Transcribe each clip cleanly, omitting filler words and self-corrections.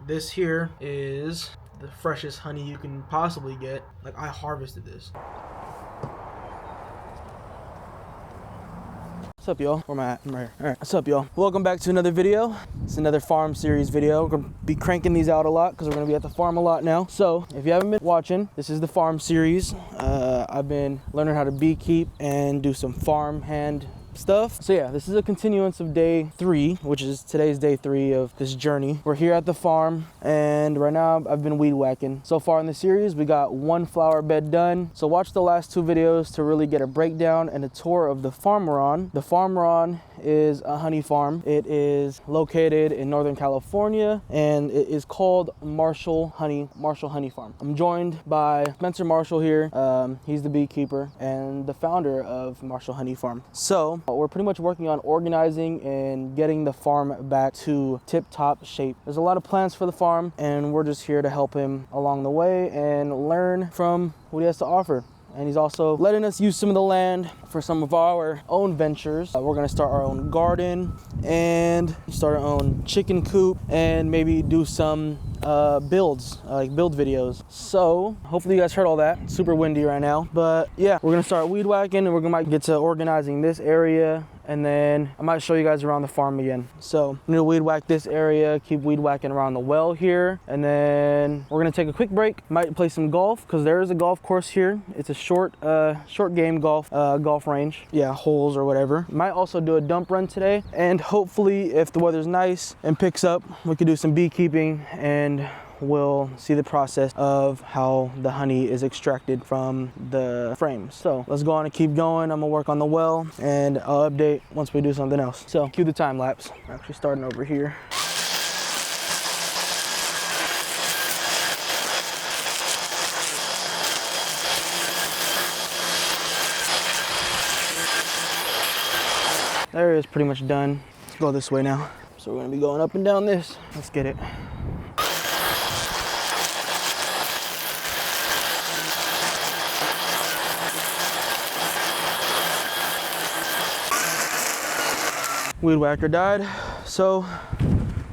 This here is the freshest honey you can possibly get. Like, I harvested this. What's up, y'all? Where am I at? I'm right here. All right, what's up, y'all? Welcome back to another video. It's another farm series video. We're gonna be cranking these out a lot because we're gonna be at the farm a lot now. So if you haven't been watching, this is the farm series. I've been learning how to beekeep and do some farm hand stuff. So yeah, this is a continuance of day 3, which is today's day 3 of this journey. We're here at the farm, and right now I've been weed whacking. So far in the series, we got 1 flower bed done. So watch the last 2 videos to really get a breakdown and a tour of the farm we're on. The farm we're on is a honey farm. It is located in Northern California, and it is called Marshall Honey Farm. I'm joined by Spencer Marshall here. He's the beekeeper and the founder of Marshall Honey Farm. So we're pretty much working on organizing and getting the farm back to tip-top shape. There's a lot of plans for the farm, and we're just here to help him along the way and learn from what he has to offer. And he's also letting us use some of the land for some of our own ventures. We're gonna start our own garden and start our own chicken coop and maybe do some builds, like build videos. So hopefully you guys heard all that. It's super windy right now, but yeah, we're gonna start weed whacking, and we're gonna get to organizing this area, and then I might show you guys around the farm again. So I'm gonna weed whack this area, keep weed whacking around the well here, and then we're gonna take a quick break. Might play some golf because there is a golf course here. It's a short game golf range. Yeah, holes or whatever. Might also do a dump run today, and hopefully if the weather's nice and picks up, we could do some beekeeping, and we'll see the process of how the honey is extracted from the frames. So let's go on and keep going. I'm gonna work on the well, and I'll update once we do something else. So cue the time lapse. We're actually starting over here. There is pretty much done. Let's go this way now. So we're gonna be going up and down this. Let's get it. Weed whacker died, so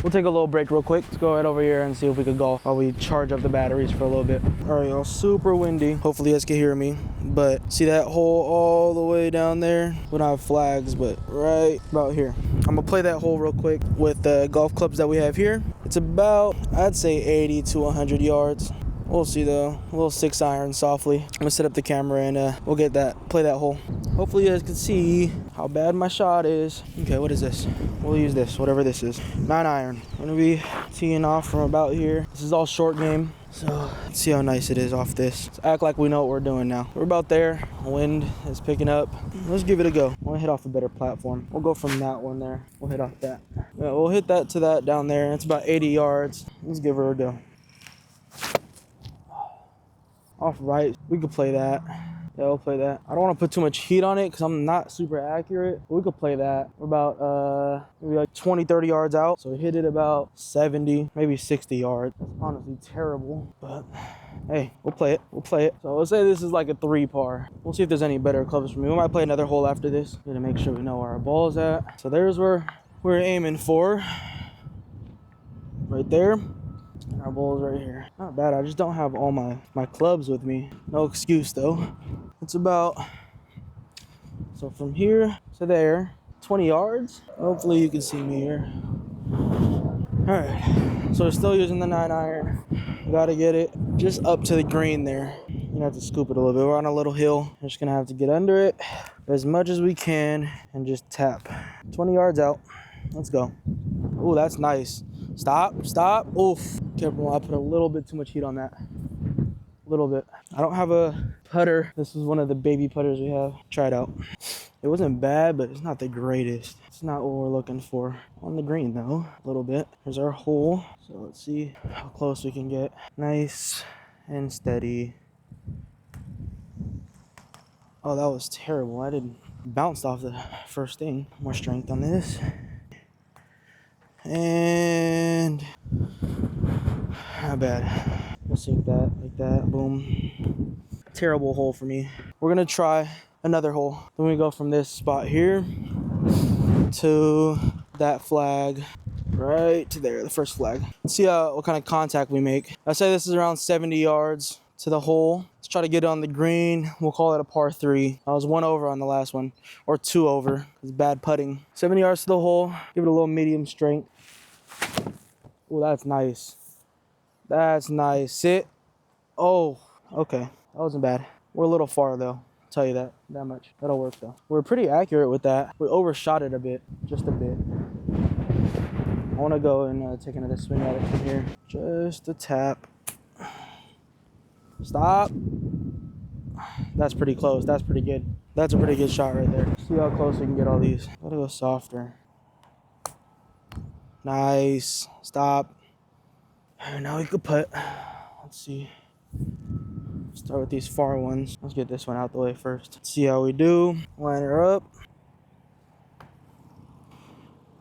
we'll take a little break real quick. Let's go right over here and see if we could golf while we charge up the batteries for a little bit. All right, y'all, super windy. Hopefully you guys can hear me, but see that hole all the way down there? We don't have flags, but right about here. I'm gonna play that hole real quick with the golf clubs that we have here. It's about, I'd say 80 to 100 yards. We'll see though, a little 6-iron softly. I'm gonna set up the camera and we'll play that hole. Hopefully you guys can see how bad my shot is. Okay, what is this? We'll use this, whatever this is. 9-iron. I'm gonna be teeing off from about here. This is all short game, so let's see how nice it is off this. Let's act like we know what we're doing now. We're about there. Wind is picking up. Let's give it a go. I wanna hit off a better platform. We'll go from that one there. We'll hit off that. Yeah, we'll hit that to that down there. It's about 80 yards. Let's give her a go. Off right, we could play that. Yeah, we'll play that. I don't want to put too much heat on it because I'm not super accurate. But we could play that. We're about maybe like 20-30 yards out. So we hit it about 70, maybe 60 yards. That's honestly terrible, but hey, we'll play it. We'll play it. So let's say this is like a 3 par. We'll see if there's any better clubs for me. We might play another hole after this. Gonna make sure we know where our ball's at. So there's where we're aiming for. Right there. And our ball's right here. Not bad. I just don't have all my clubs with me. No excuse though. It's about, so from here to there, 20 yards. Hopefully you can see me here. All right, so we're still using the 9-iron. Gotta get it just up to the green there. You're gonna have to scoop it a little bit. We're on a little hill. We're just gonna have to get under it as much as we can and just tap. 20 yards out. Let's go. Oh, that's nice. Stop, stop. Oof. Careful, I put a little bit too much heat on that. A little bit. I don't have a putter. This is one of the baby putters we have. Try it out. It wasn't bad, but it's not the greatest. It's not what we're looking for. On the green though, a little bit. Here's our hole. So let's see how close we can get. Nice and steady. Oh, that was terrible. I didn't bounce off the first thing. More strength on this. And not bad. We'll sink that like that. Boom. Terrible hole for me. We're gonna try another hole. Then we go from this spot here to that flag right to there, the first flag. Let's see what kind of contact we make. I say this is around 70 yards to the hole. Let's try to get it on the green. We'll call it a par 3. I was 1 over on the last one, or 2 over. It's bad putting. 70 yards to the hole. Give it a little medium strength. Oh, that's nice. That's nice. Sit. Oh, okay. That wasn't bad. We're a little far though. I'll tell you that much. That'll work though. We're pretty accurate with that. We overshot it a bit, just a bit. I want to go and take another swing at it from here. Just a tap. Stop. That's pretty close. That's pretty good. That's a pretty good shot right there. See how close we can get all these. Gotta go softer. Nice. Stop. Alright, now we could put. Let's see. Start with these far ones. Let's get this one out the way first. Let's see how we do. Line her up.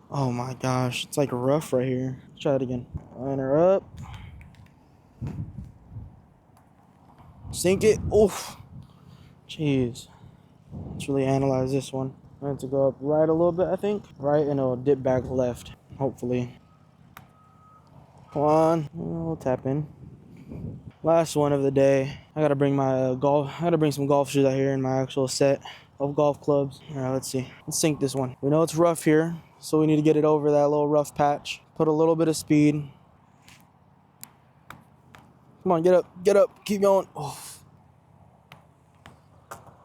Oh my gosh, it's like rough right here. Let's try it again. Line her up. Sink it. Oof. Jeez. Let's really analyze this one. I have to go up right a little bit, I think. Right, and it'll dip back left, hopefully. Come on. We'll tap in. Last one of the day. I gotta bring my some golf shoes out here and my actual set of golf clubs. All right, let's see. Let's sink this one. We know it's rough here, so we need to get it over that little rough patch. Put a little bit of speed. Come on, get up, keep going. Oh.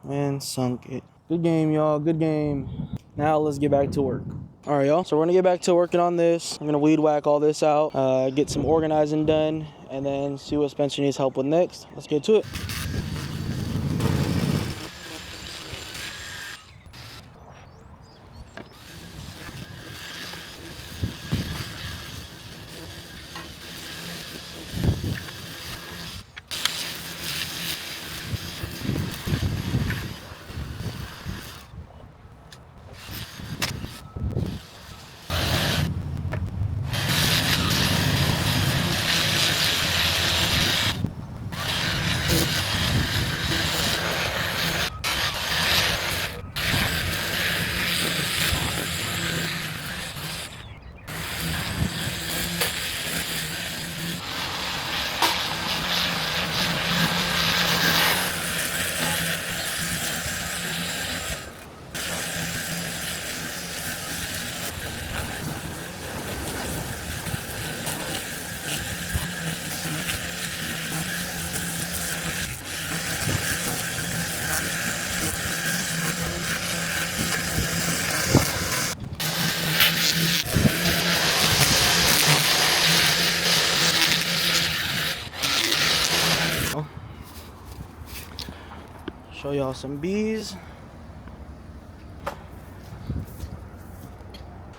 And sunk it. Good game, y'all, good game. Now let's get back to work. All right, y'all, so we're gonna get back to working on this. I'm gonna weed whack all this out, get some organizing done, and then see what Spencer needs help with next. Let's get to it. Show y'all some bees.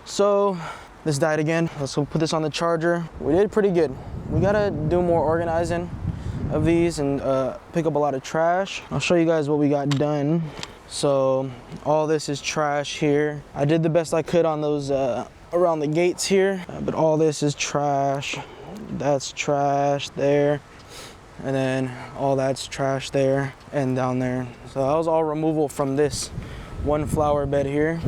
So this died again. Let's go put this on the charger. We did pretty good. We gotta do more organizing of these and pick up a lot of trash. I'll show you guys what we got done. So all this is trash here. I did the best I could on those around the gates here, but all this is trash. That's trash there. And then all that's trash there and down there. So that was all removal from this one flower bed here.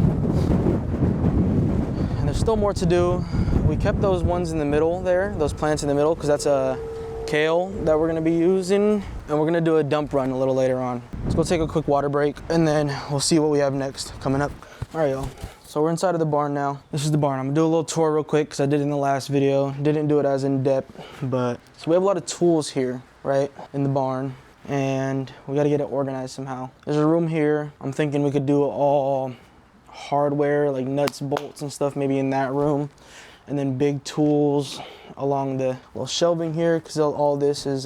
And there's still more to do. We kept those ones in the middle there, those plants in the middle, because that's a kale that we're gonna be using. And we're gonna do a dump run a little later on. Let's go take a quick water break and then we'll see what we have next coming up. All right, y'all. So we're inside of the barn now. This is the barn. I'm gonna do a little tour real quick because I did it in the last video. Didn't do it as in depth, but so we have a lot of tools here, right, in the barn, and we gotta get it organized somehow. There's a room here. I'm thinking we could do all hardware, like nuts, bolts, and stuff, maybe in that room, and then big tools along the little shelving here because all this is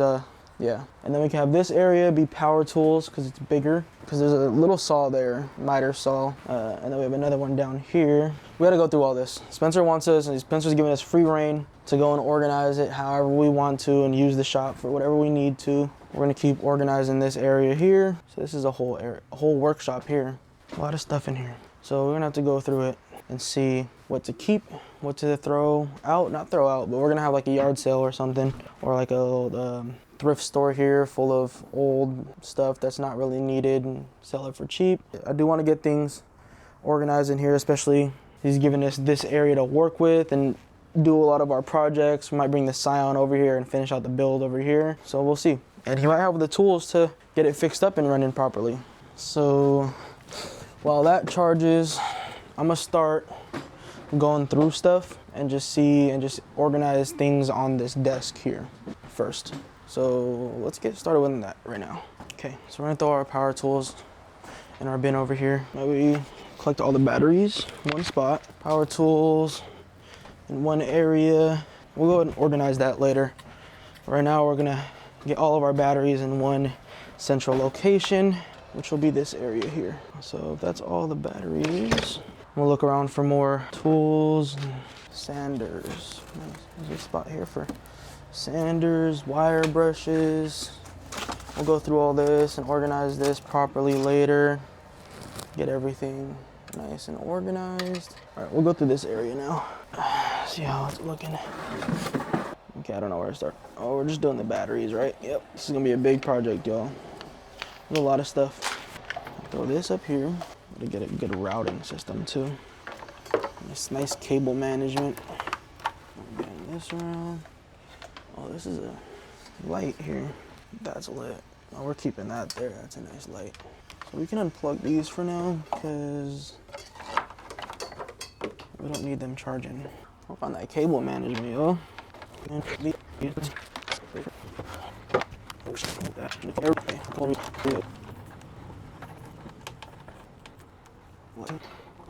yeah. And then we can have this area be power tools because it's bigger, because there's a little saw there, miter saw, and then we have another one down here. We gotta go through all this. Spencer wants us, and Spencer's giving us free reign to go and organize it however we want to and use the shop for whatever we need to. We're gonna keep organizing this area here. So this is a whole area, a whole workshop here. A lot of stuff in here. So we're gonna have to go through it and see what to keep, what to throw out, not throw out, but we're gonna have like a yard sale or something, or like a little thrift store here full of old stuff that's not really needed and sell it for cheap. I do want to get things organized in here, especially he's giving us this area to work with, and do a lot of our projects. We might bring the Scion over here and finish out the build over here. So we'll see. And he might have the tools to get it fixed up and running properly. So while that charges, I'm gonna start going through stuff and just see and just organize things on this desk here first. So let's get started with that right now. Okay, so we're gonna throw our power tools in our bin over here. Maybe collect all the batteries in one spot. Power tools in one area. We'll go ahead and organize that later. Right now we're gonna get all of our batteries in one central location, which will be this area here. So if that's all the batteries, we'll look around for more tools, sanders. There's a spot here for sanders, wire brushes. We'll go through all this and organize this properly later. Get everything nice and organized. All right, we'll go through this area now. See how it's looking. Okay, I don't know where to start. Oh, we're just doing the batteries, right? Yep, this is gonna be a big project, y'all. There's a lot of stuff. Throw this up here to get a good routing system too. Nice cable management. Bring this around. Oh, this is a light here. That's lit. Oh, we're keeping that there. That's a nice light. So we can unplug these for now because we don't need them charging. I'll find that cable management, yo.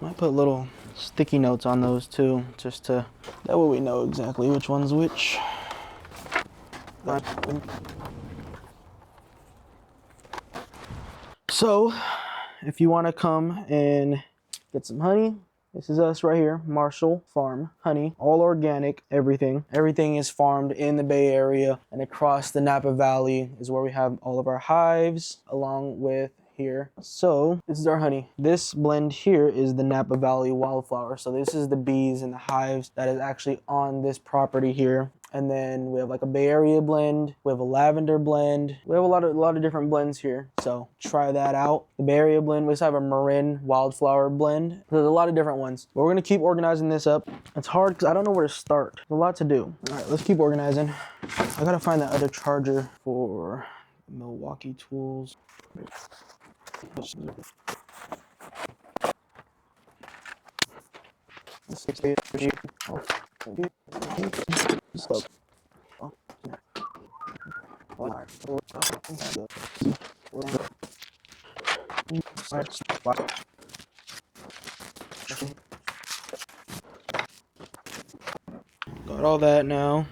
Might put little sticky notes on those too, just to, that way we know exactly which one's which. So, if you want to come and get some honey, this is us right here, Marshall Farm Honey, all organic, everything. Everything is farmed in the Bay Area and across the Napa Valley is where we have all of our hives, along with here. So this is our honey. This blend here is the Napa Valley Wildflower. So this is the bees and the hives that is actually on this property here. And then we have like a Bay Area blend. We have a lavender blend. We have a lot of different blends here. So try that out. The Bay Area blend. We also have a Marin Wildflower blend. There's a lot of different ones. But we're gonna keep organizing this up. It's hard because I don't know where to start. There's a lot to do. All right, let's keep organizing. I gotta find that other charger for Milwaukee tools. Got all that now.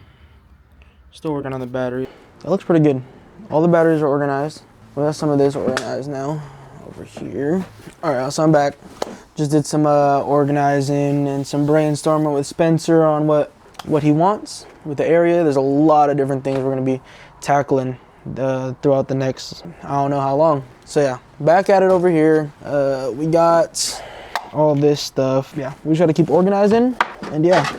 Still working on the battery. That looks pretty good. All the batteries are organized. We have some of this organized now over here. All right, so I'm back. Just did some organizing and some brainstorming with Spencer on what he wants with the area. There's a lot of different things we're gonna be tackling throughout the next, I don't know how long. So yeah, back at it over here. We got all this stuff. Yeah, we just gotta keep organizing, and yeah,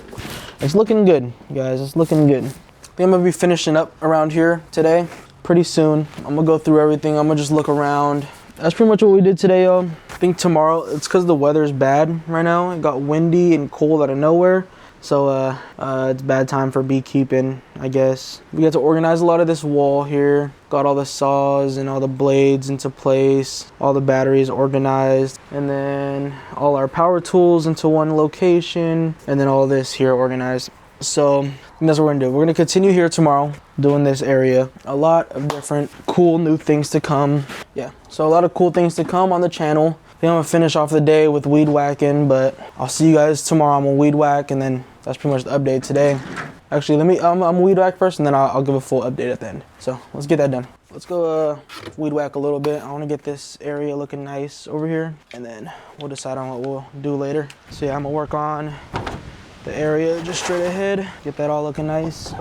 it's looking good, guys. It's looking good. I think I'm gonna be finishing up around here today. Pretty soon. I'm gonna go through everything. I'm gonna just look around. That's pretty much what we did today, y'all. I think tomorrow, it's because the weather's bad right now. It got windy and cold out of nowhere. So it's bad time for beekeeping, I guess. We got to organize a lot of this wall here. Got all the saws and all the blades into place. All the batteries organized. And then all our power tools into one location. And then all this here organized. So that's what we're gonna do. We're gonna continue here tomorrow doing this area. A lot of different cool new things to come. Yeah, so a lot of cool things to come on the channel. I think I'm gonna finish off the day with weed whacking, but I'll see you guys tomorrow. I'm gonna weed whack, and then that's pretty much the update today. Actually, I'm weed whack first, and then I'll give a full update at the end. So let's get that done. Let's go weed whack a little bit. I wanna get this area looking nice over here, and then we'll decide on what we'll do later. So yeah, I'm gonna work on the area just straight ahead, get that all looking nice.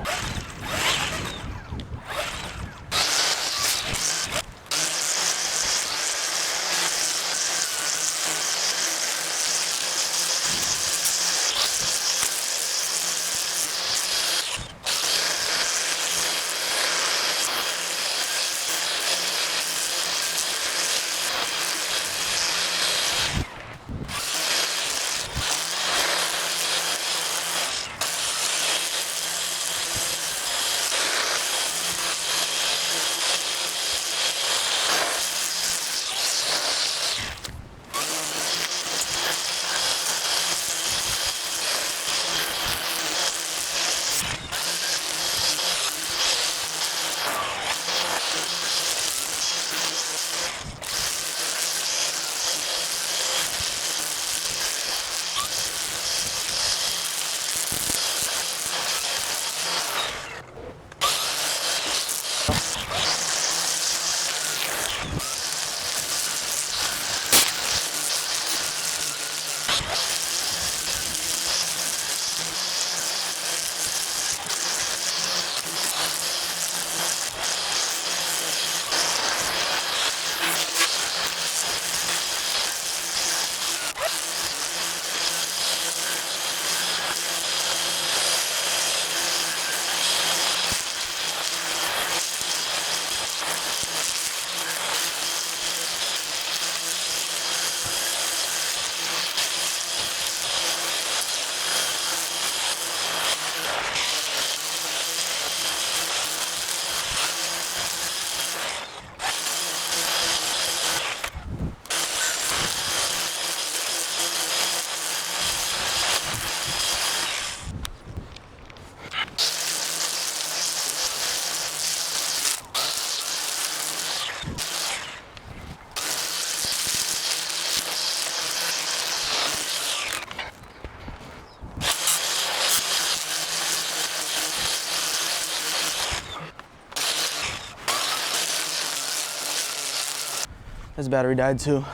This battery died too.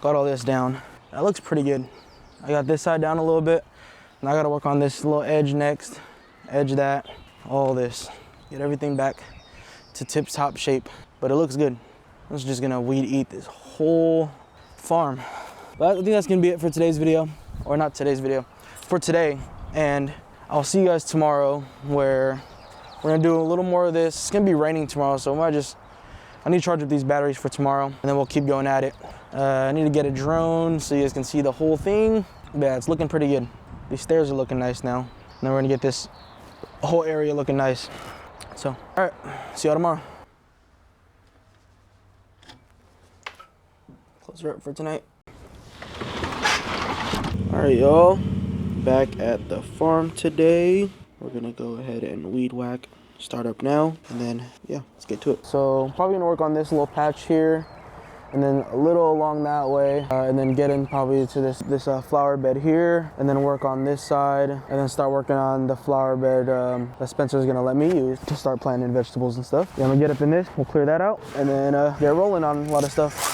Got all this down. That looks pretty good. I got this side down a little bit. Now I gotta work on this little edge next. Edge that, all this. Get everything back to tip-top shape. But it looks good. I'm just gonna weed eat this whole farm. But I think that's gonna be it for today's video. Or not today's video, for today. And I'll see you guys tomorrow where we're gonna do a little more of this. It's gonna be raining tomorrow, so I need to charge up these batteries for tomorrow, and then we'll keep going at it. I need to get a drone so you guys can see the whole thing. But yeah, it's looking pretty good. These stairs are looking nice now. And then we're gonna get this whole area looking nice. So, all right, see y'all tomorrow. Close her up for tonight. All right, y'all, back at the farm today. We're gonna go ahead and weed whack, start up now, and then, yeah, let's get to it. So, probably gonna work on this little patch here, and then a little along that way, and then get in probably to this flower bed here, and then work on this side, and then start working on the flower bed that Spencer's gonna let me use to start planting vegetables and stuff. Yeah, I'm gonna get up in this, we'll clear that out, and then get rolling on a lot of stuff.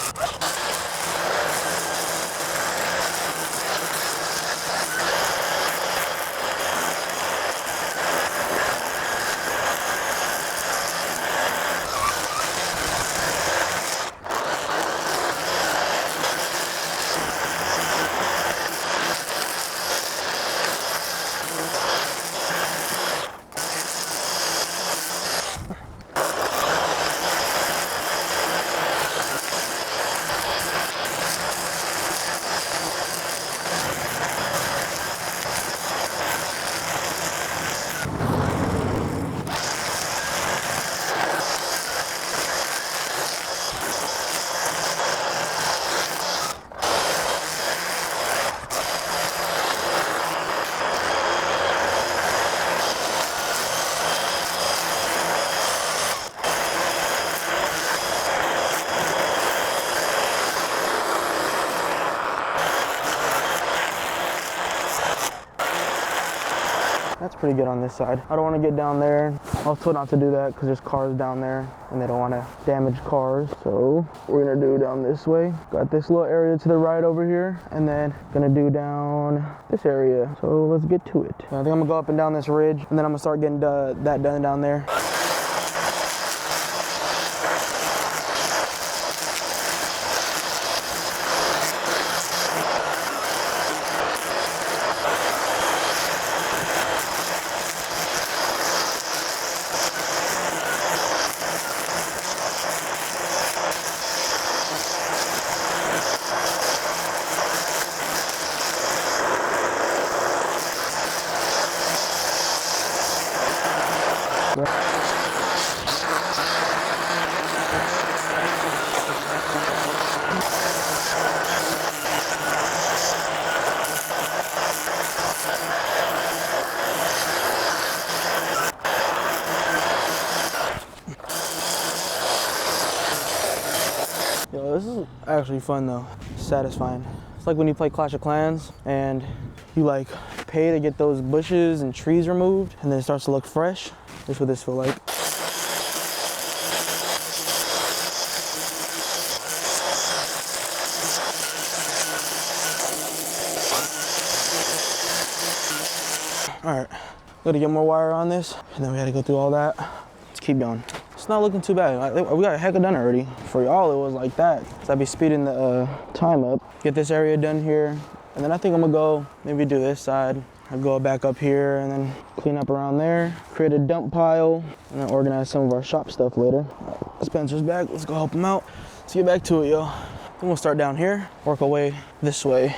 That's pretty good on this side. I don't want to get down there. I was told not to do that because there's cars down there and they don't want to damage cars. So we're gonna do down this way. Got this little area to the right over here, and then gonna do down this area. So let's get to it. I think I'm gonna go up and down this ridge, and then I'm gonna start getting that done down there. Yo, this is actually fun though, satisfying. It's like when you play Clash of Clans and you like pay to get those bushes and trees removed, and then it starts to look fresh. That's what this feels like. All right, gotta get more wire on this, and then we gotta go through all that. Let's keep going. It's not looking too bad. We got a heck of done already. For y'all, it was like that. So I'd be speeding the time up. Get this area done here, and then I think I'm gonna go maybe do this side. I'll go back up here and then clean up around there, create a dump pile, and then organize some of our shop stuff later. Spencer's back, let's go help him out. Let's get back to it, yo. Then we'll start down here, work our way this way.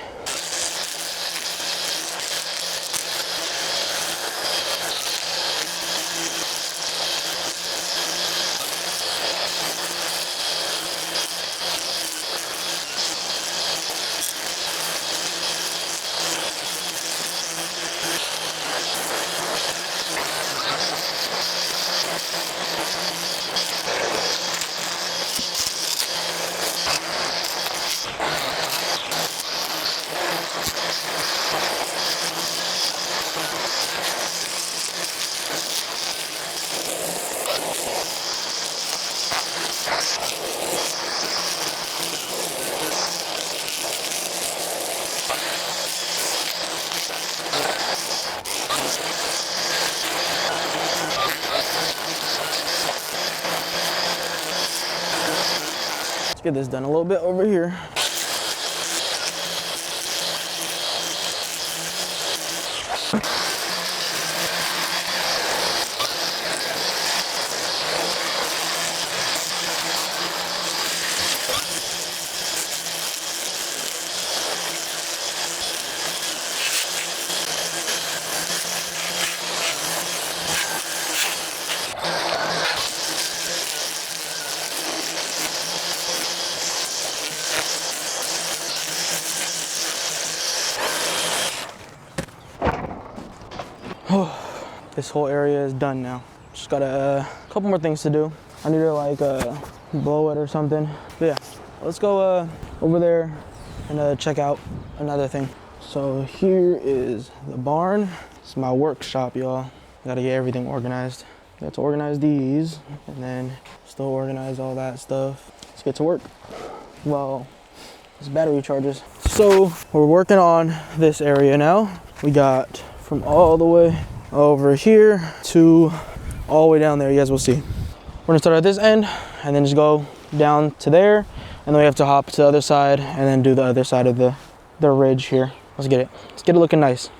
get this done a little bit over here. This whole area is done now. Just got a couple more things to do. I need to like blow it or something. But yeah, let's go over there and check out another thing. So here is the barn. It's my workshop, y'all. Gotta get everything organized. Got to organize these and then still organize all that stuff. Let's get to work. Well, this battery charges. So we're working on this area now. We got from all the way over here to all the way down there. You guys will see. We're gonna start at this end and then just go down to there, and then we have to hop to the other side and then do the other side of the ridge here. Let's get it. Let's get it looking nice.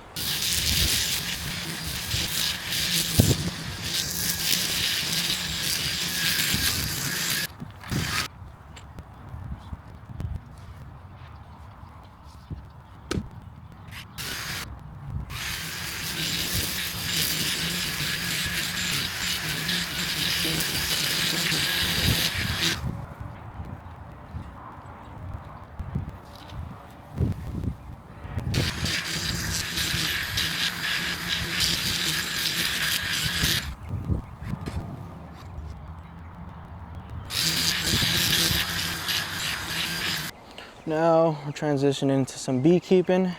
Now we're transitioning to some beekeeping,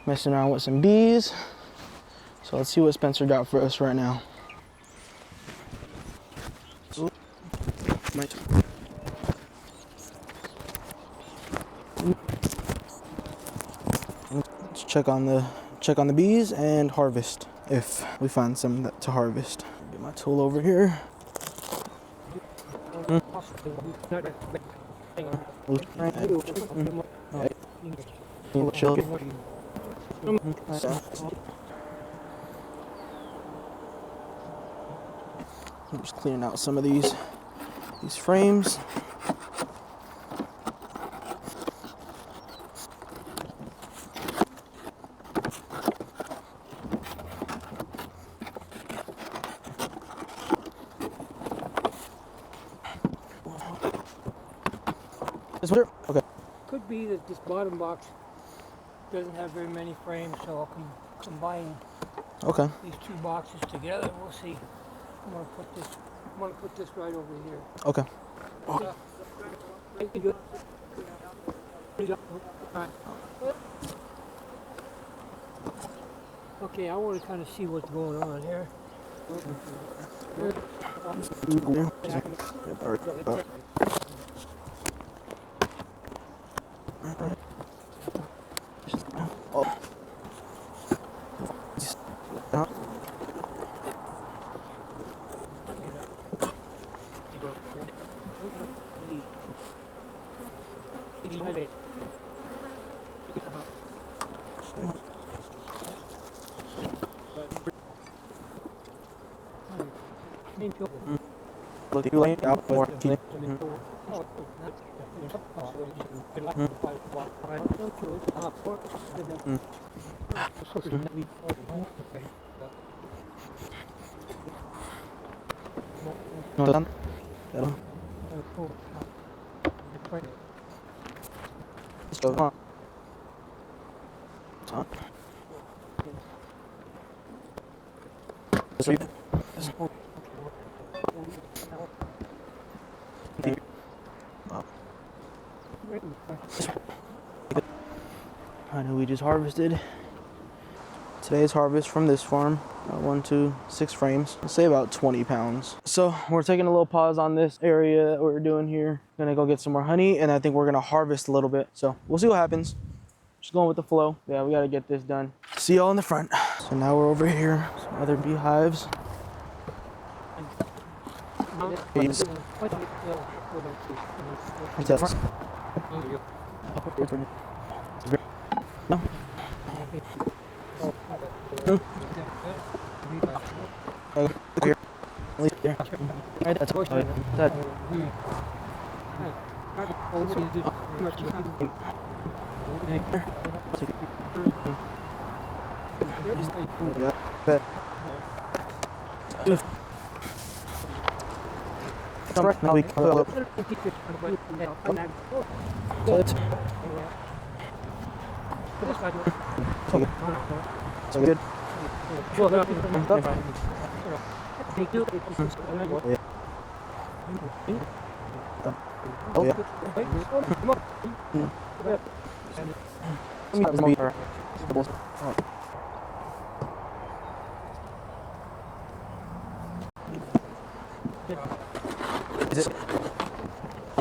messing around with some bees. So let's see what Spencer got for us right now. Let's check on the bees and harvest if we find some to harvest. Get my tool over here. I'm just cleaning out some of these frames. Okay. Could be that this bottom box doesn't have very many frames, so I'll combine these two boxes together. We'll see. I'm gonna put this right over here. Okay. Okay, I want to kind of see what's going on here. I know we just harvested today's harvest from this farm. 1, 2, 6 frames. Let's say about 20 pounds. So we're taking a little pause on this area that we're doing here. Gonna go get some more honey, and I think we're gonna harvest a little bit. So we'll see what happens. Just going with the flow. Yeah, we gotta get this done. See y'all in the front. So now we're over here, some other beehives. No. Here. Here. Right, that's all. That. That. Now we pull up. So good. Oh yeah. Is it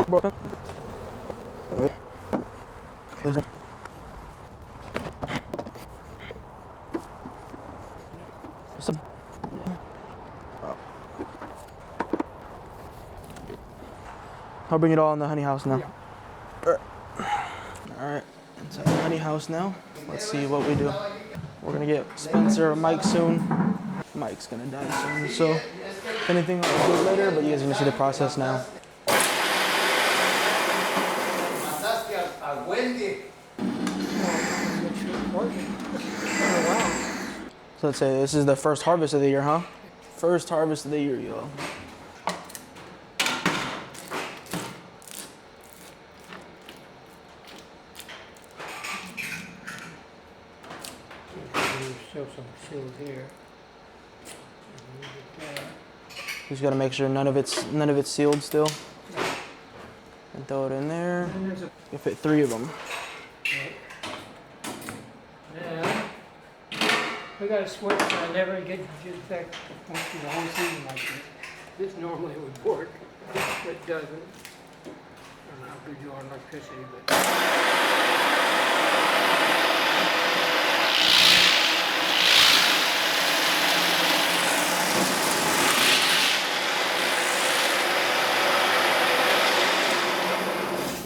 broken? Wait. Is it? Some. I'll bring it all in the honey house now. Alright, inside the honey house now. Let's see what we do. We're gonna get Spencer or Mike soon. Mike's gonna die soon, so if anything, I'll do it later, but you guys are gonna see the process now. So let's say this is the first harvest of the year, huh? First harvest of the year, y'all. Show some seals here. Just gotta make sure none of it's sealed still. And throw it in there. You fit 3 of them. Yeah. We got a switch that never get just back the whole season like this. This normally would work, but it doesn't. I don't know how good you are on electricity, but.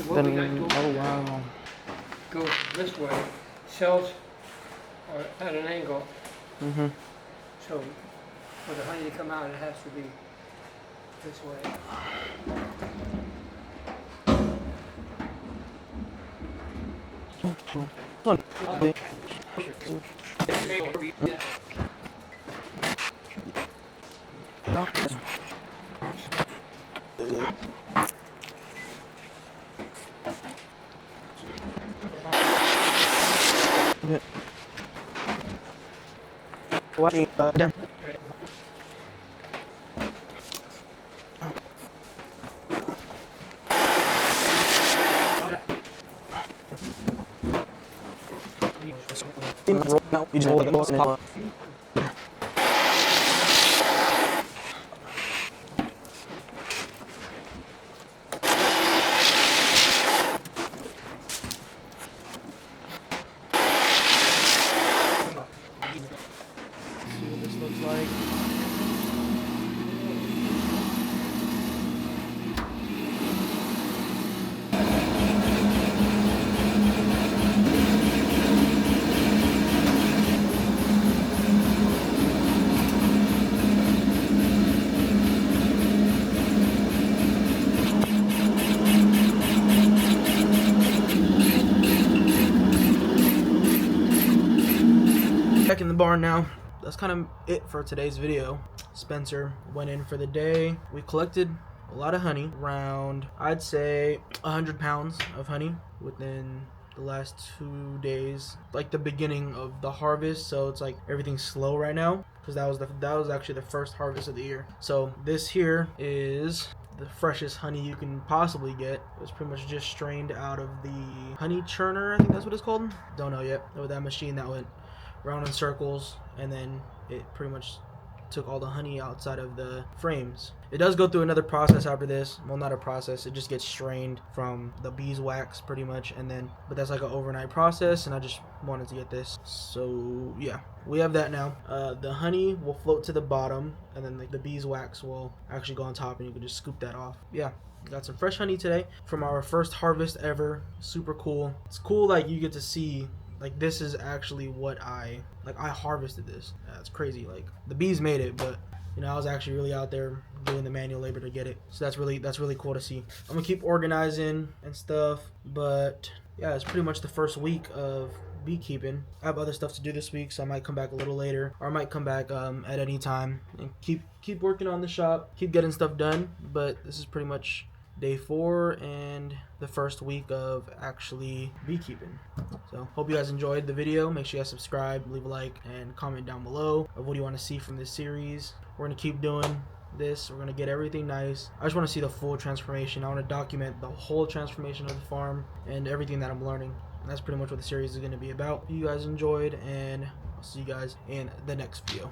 What we got going Oh wow. goes this way, cells are at an angle, Mm-hmm. so for the honey to come out, it has to be this way. Watching them. Now you just hold it. See what this looks like. Back in the barn now. That's kind of it for today's video. Spencer went in for the day. We collected a lot of honey, around I'd say 100 pounds of honey within the last 2 days, like the beginning of the harvest. So it's like everything's slow right now because that was actually the first harvest of the year. So this here is the freshest honey you can possibly get. It was pretty much just strained out of the honey churner, I think that's what it's called. Don't know yet. With that machine that went round in circles, and then it pretty much took all the honey outside of the frames. It does go through another process after this. Well, not a process. It just gets strained from the beeswax pretty much, and then but that's like an overnight process. And I just wanted to get this. So yeah, we have that now. The honey will float to the bottom, and then the beeswax will actually go on top, and you can just scoop that off. Yeah. Got some fresh honey today from our first harvest ever. Super cool. It's cool, like you get to see like this is actually what I harvested this. That's crazy. Like the bees made it, but you know I was actually really out there doing the manual labor to get it. So that's really cool to see. I'm gonna keep organizing and stuff, but yeah, it's pretty much the first week of beekeeping. I have other stuff to do this week, so I might come back a little later, or I might come back at any time and keep working on the shop, keep getting stuff done. But this is pretty much day 4 and the first week of actually beekeeping. So hope you guys enjoyed the video. Make sure you guys subscribe, leave a like, and comment down below of what you want to see from this series. We're gonna keep doing this. We're gonna get everything nice. I just want to see the full transformation. I want to document the whole transformation of the farm and everything that I'm learning. And that's pretty much what the series is going to be about. Hope you guys enjoyed, and I'll see you guys in the next video.